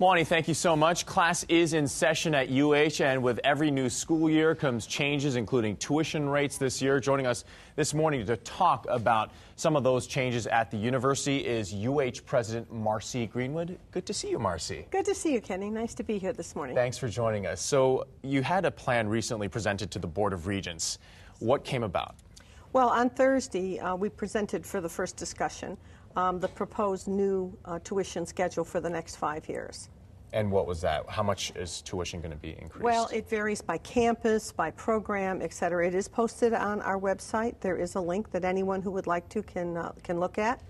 Mwani, thank you so much. Class is in session at UH, and with every new school year comes changes, including tuition rates this year. Joining us this morning to talk about some of those changes at the university is UH President Marcy Greenwood. Good to see you, Marcy. Good to see you, Kenny. Nice to be here this morning. Thanks for joining us. So you had a plan recently presented to the Board of Regents. What came about? Well, on Thursday, we presented for the first discussion the proposed new tuition schedule for the next 5 years. And what was that? How much is tuition going to be increased? Well, it varies by campus, by program, et cetera. It is posted on our website. There is a link that anyone who would like to can look at.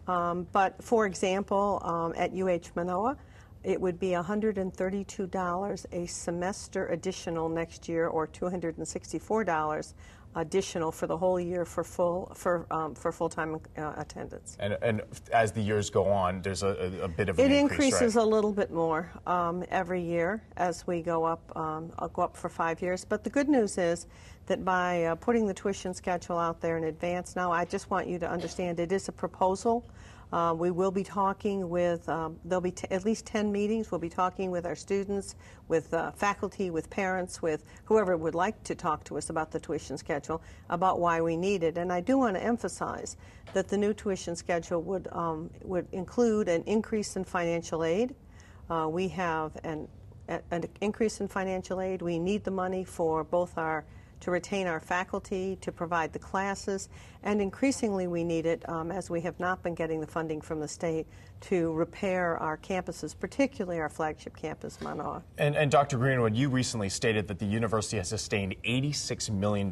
But, for example, at UH Manoa, it would be $132 a semester additional next year, or $264 additional for the whole year for full-time attendance. And as the years go on, there's a bit of an increase, It increases right? a little bit more every year as we go up. I'll go up for 5 years. But the good news is that by putting the tuition schedule out there in advance now, I just want you to understand it is a proposal. We will be talking with, there'll be at least 10 meetings. We'll be talking with our students, with faculty, with parents, with whoever would like to talk to us about the tuition schedule, about why we need it. And I do want to emphasize that the new tuition schedule would include an increase in financial aid. We have an increase in financial aid. We need the money for both to retain our faculty, to provide the classes, and increasingly we need it, as we have not been getting the funding from the state, to repair our campuses, particularly our flagship campus, Manoa. And Dr. Greenwood, you recently stated that the university has sustained $86 million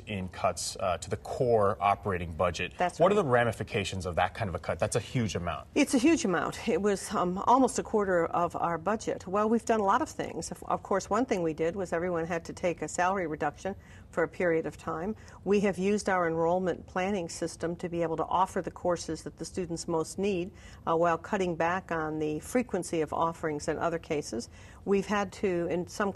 in cuts to the core operating budget. That's What right. are the ramifications of that kind of a cut? That's a huge amount. It's a huge amount. It was almost a quarter of our budget. Well, we've done a lot of things. Of course, one thing we did was everyone had to take a salary reduction for a period of time. We have used our enrollment planning system to be able to offer the courses that the students most need while cutting back on the frequency of offerings in other cases. We've had to, in some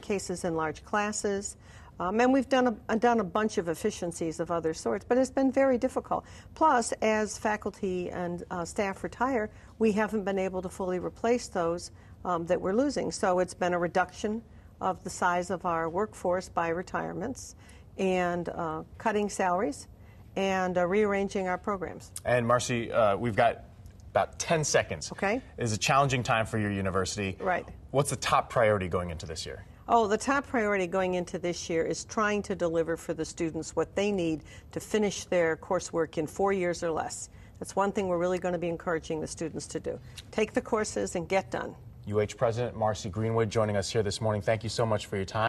cases, enlarge classes. And we've done a bunch of efficiencies of other sorts, but it's been very difficult. Plus, as faculty and staff retire, we haven't been able to fully replace those that we're losing. So it's been a reduction of the size of our workforce by retirements, and cutting salaries, and rearranging our programs. And Marcy, we've got about 10 seconds. Okay. It is a challenging time for your university. Right. What's the top priority going into this year? Oh, the top priority going into this year is trying to deliver for the students what they need to finish their coursework in 4 years or less. That's one thing we're really going to be encouraging the students to do. Take the courses and get done. UH President Marcy Greenwood joining us here this morning. Thank you so much for your time.